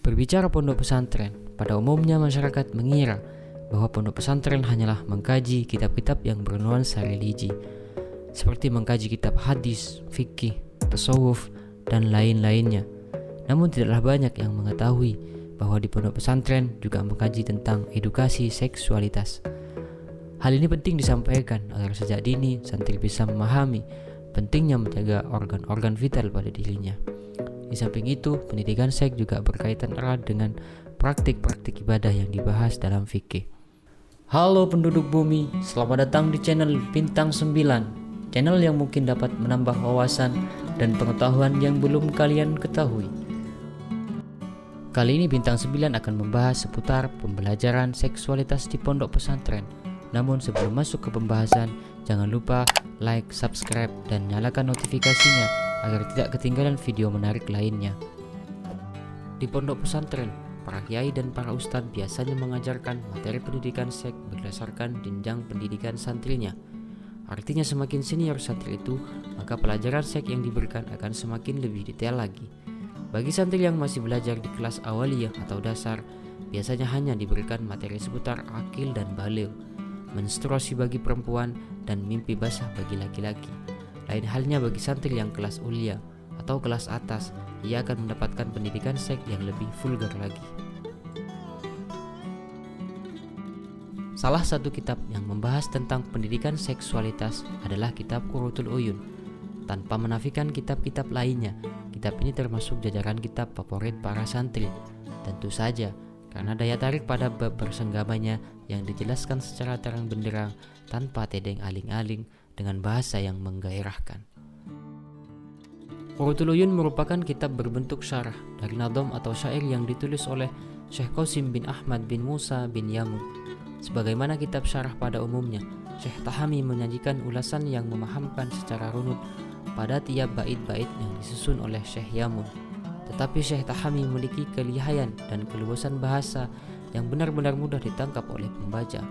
Berbicara pondok pesantren, pada umumnya masyarakat mengira bahwa pondok pesantren hanyalah mengkaji kitab-kitab yang bernuansa religi, seperti mengkaji kitab hadis, fikih, tasawuf, dan lain-lainnya. Namun tidaklah banyak yang mengetahui bahwa di pondok pesantren juga mengkaji tentang edukasi seksualitas. Hal ini penting disampaikan agar sejak dini santri bisa memahami pentingnya menjaga organ-organ vital pada dirinya. Di samping itu, pendidikan seks juga berkaitan erat dengan praktik-praktik ibadah yang dibahas dalam fikih. Halo penduduk bumi, selamat datang di channel Bintang 9, channel yang mungkin dapat menambah wawasan dan pengetahuan yang belum kalian ketahui. Kali ini Bintang 9 akan membahas seputar pembelajaran seksualitas di pondok pesantren. Namun sebelum masuk ke pembahasan, jangan lupa like, subscribe, dan nyalakan notifikasinya agar tidak ketinggalan video menarik lainnya. Di pondok pesantren, para kiai dan para ustadz biasanya mengajarkan materi pendidikan seks berdasarkan jenjang pendidikan santrinya. Artinya semakin senior santri itu, maka pelajaran seks yang diberikan akan semakin lebih detail lagi. Bagi santri yang masih belajar di kelas awaliyah atau dasar, biasanya hanya diberikan materi seputar akil dan baligh, menstruasi bagi perempuan, dan mimpi basah bagi laki-laki. Lain halnya bagi santri yang kelas ulia atau kelas atas, ia akan mendapatkan pendidikan seks yang lebih vulgar lagi. Salah satu kitab yang membahas tentang pendidikan seksualitas adalah kitab Qurratul Uyun. Tanpa menafikan kitab-kitab lainnya, kitab ini termasuk jajaran kitab favorit para santri. Tentu saja, karena daya tarik pada bab bersenggamanya yang dijelaskan secara terang benderang tanpa tedeng aling-aling dengan bahasa yang menggairahkan. Qurratul Uyun merupakan kitab berbentuk syarah dari nadom atau syair yang ditulis oleh Syekh Qasim bin Ahmad bin Musa bin Yamun. Sebagaimana kitab syarah pada umumnya, Syekh Tahami menyajikan ulasan yang memahamkan secara runut pada tiap bait-bait yang disusun oleh Syekh Yamun. Tetapi Syekh Tahami memiliki kelihayan dan keluasan bahasa yang benar-benar mudah ditangkap oleh pembaca.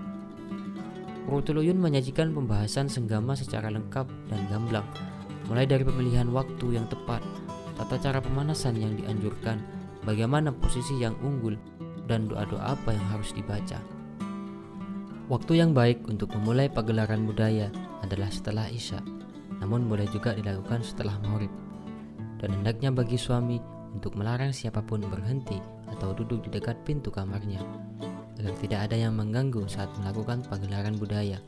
Qurratul Uyun menyajikan pembahasan senggama secara lengkap dan gamblang, mulai dari pemilihan waktu yang tepat, tata cara pemanasan yang dianjurkan, bagaimana posisi yang unggul, dan doa-doa apa yang harus dibaca. Waktu yang baik untuk memulai pagelaran budaya adalah setelah Isya, namun boleh juga dilakukan setelah Maghrib. Dan hendaknya bagi suami untuk melarang siapapun berhenti atau duduk di dekat pintu kamarnya, agar tidak ada yang mengganggu saat melakukan pagelaran budaya.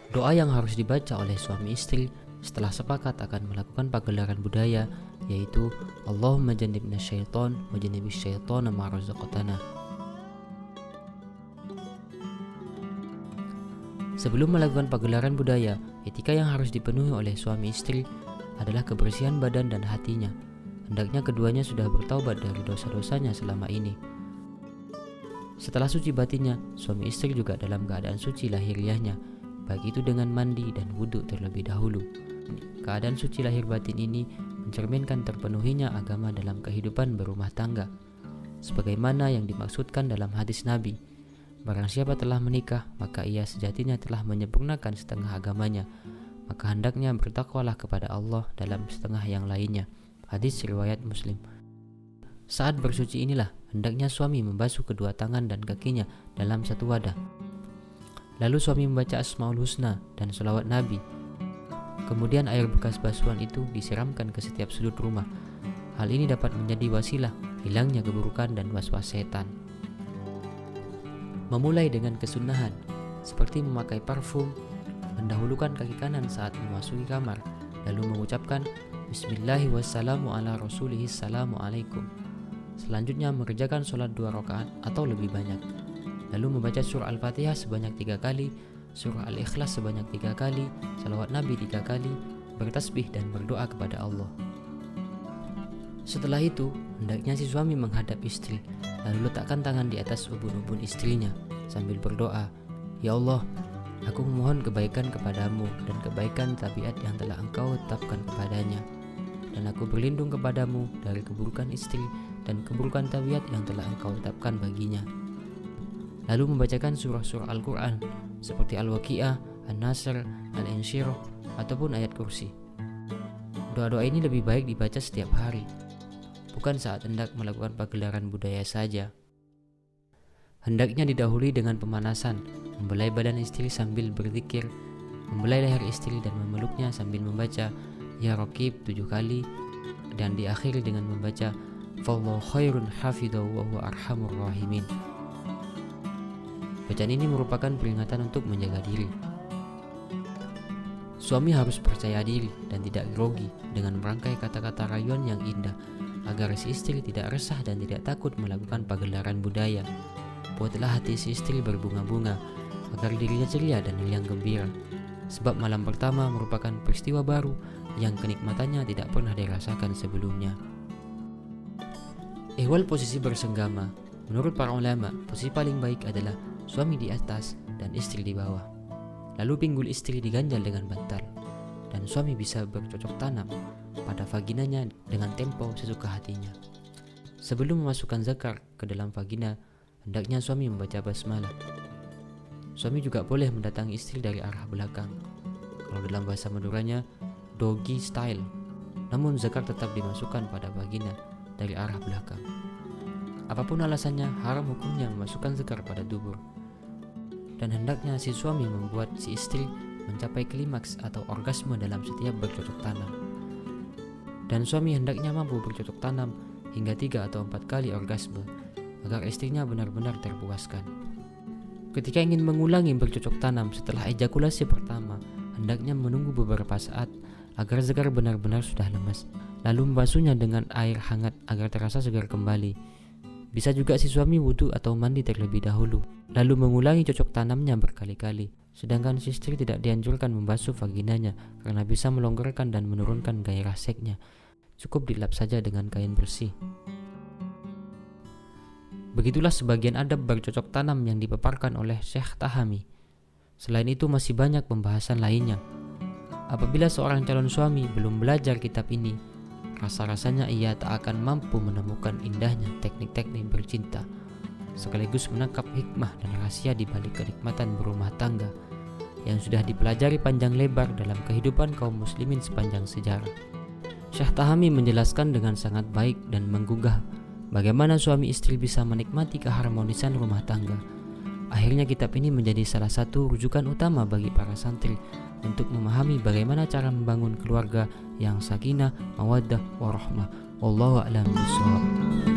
Doa yang harus dibaca oleh suami istri setelah sepakat akan melakukan pagelaran budaya yaitu Allahumma jannibna syaiton wa jannibis syaitona ma razaqtana. Sebelum melakukan pagelaran budaya, etika yang harus dipenuhi oleh suami istri adalah kebersihan badan dan hatinya. Hendaknya keduanya sudah bertaubat dari dosa-dosanya selama ini. Setelah suci batinnya, suami istri juga dalam keadaan suci lahiriahnya, baik itu dengan mandi dan wudhu terlebih dahulu. Keadaan suci lahir batin ini mencerminkan terpenuhinya agama dalam kehidupan berumah tangga, sebagaimana yang dimaksudkan dalam hadis Nabi, barang siapa telah menikah, maka ia sejatinya telah menyempurnakan setengah agamanya, maka hendaknya bertakwalah kepada Allah dalam setengah yang lainnya. Hadis riwayat Muslim. Saat bersuci inilah hendaknya suami membasuh kedua tangan dan kakinya dalam satu wadah. Lalu suami membaca Asmaul Husna dan sholawat Nabi. Kemudian air bekas basuhan itu disiramkan ke setiap sudut rumah. Hal ini dapat menjadi wasilah hilangnya keburukan dan was-was setan. Memulai dengan kesunahan seperti memakai parfum, mendahulukan kaki kanan saat memasuki kamar, lalu mengucapkan Bismillahi wassalamu ala rasulihi salamu alaikum. Selanjutnya mengerjakan sholat 2 rakaat atau lebih banyak, lalu membaca surah Al-Fatihah sebanyak 3 kali, surah Al-Ikhlas sebanyak 3 kali, salawat Nabi 3 kali, bertasbih dan berdoa kepada Allah. Setelah itu, hendaknya si suami menghadap istri, lalu letakkan tangan di atas ubun-ubun istrinya sambil berdoa, Ya Allah, aku memohon kebaikan kepadamu dan kebaikan tabiat yang telah engkau tetapkan kepadanya. Dan aku berlindung kepadamu dari keburukan istri dan keburukan tabiat yang telah engkau tetapkan baginya. Lalu membacakan surah-surah Al-Quran seperti Al-Waqi'ah, An-Nasr, Al-Insyirah, ataupun ayat kursi. Doa-doa ini lebih baik dibaca setiap hari. bukan saat hendak melakukan pagelaran budaya saja. Hendaknya didahului dengan pemanasan, membelai badan istri sambil berzikir, membelai leher istri dan memeluknya sambil membaca Ya Raqib 7 kali, dan diakhiri dengan membaca Fallahu khairun hafidhahu wa huwa arhamur rahimin. Bacaan ini merupakan peringatan untuk menjaga diri. Suami harus percaya diri dan tidak grogi dengan merangkai kata-kata rayuan yang indah agar si istri tidak resah dan tidak takut melakukan pagelaran budaya. Buatlah hati si istri berbunga-bunga agar dirinya ceria dan riang gembira, sebab malam pertama merupakan peristiwa baru yang kenikmatannya tidak pernah dirasakan sebelumnya. Ihwal posisi bersenggama. Menurut para ulama, posisi paling baik adalah suami di atas dan istri di bawah. Lalu pinggul istri diganjal dengan bantal, dan suami bisa bercocok tanam pada vaginanya dengan tempo sesuka hatinya. Sebelum memasukkan zakar ke dalam vagina, hendaknya suami membaca basmalah. Suami juga boleh mendatangi istri dari arah belakang. Kalau dalam bahasa Maduranya, doggy style. Namun zakar tetap dimasukkan pada vagina dari arah belakang. Apapun alasannya, haram hukumnya memasukkan zakar pada dubur. Dan hendaknya si suami membuat si istri mencapai klimaks atau orgasme dalam setiap bercocok tanam. Dan suami hendaknya mampu bercocok tanam hingga 3 atau 4 kali orgasme agar istrinya benar-benar terpuaskan. Ketika ingin mengulangi bercocok tanam setelah ejakulasi pertama, hendaknya menunggu beberapa saat agar zakar benar-benar sudah lemas, lalu membasuhnya dengan air hangat agar terasa segar kembali. Bisa juga si suami wudhu atau mandi terlebih dahulu, lalu mengulangi cocok tanamnya berkali-kali. Sedangkan si istri tidak dianjurkan membasuh vaginanya karena bisa melonggarkan dan menurunkan gairah seksnya. Cukup dilap saja dengan kain bersih. Begitulah sebagian adab bercocok tanam yang dipaparkan oleh Syekh Tahami. Selain itu masih banyak pembahasan lainnya. Apabila seorang calon suami belum belajar kitab ini, rasa-rasanya ia tak akan mampu menemukan indahnya teknik-teknik bercinta, sekaligus menangkap hikmah dan rahasia di balik kenikmatan berumah tangga yang sudah dipelajari panjang lebar dalam kehidupan kaum muslimin sepanjang sejarah. Syekh Tahami menjelaskan dengan sangat baik dan menggugah bagaimana suami istri bisa menikmati keharmonisan rumah tangga. Akhirnya kitab ini menjadi salah satu rujukan utama bagi para santri untuk memahami bagaimana cara membangun keluarga yang sakinah, mawaddah, warahmah. Wallahu a'lam bishawab.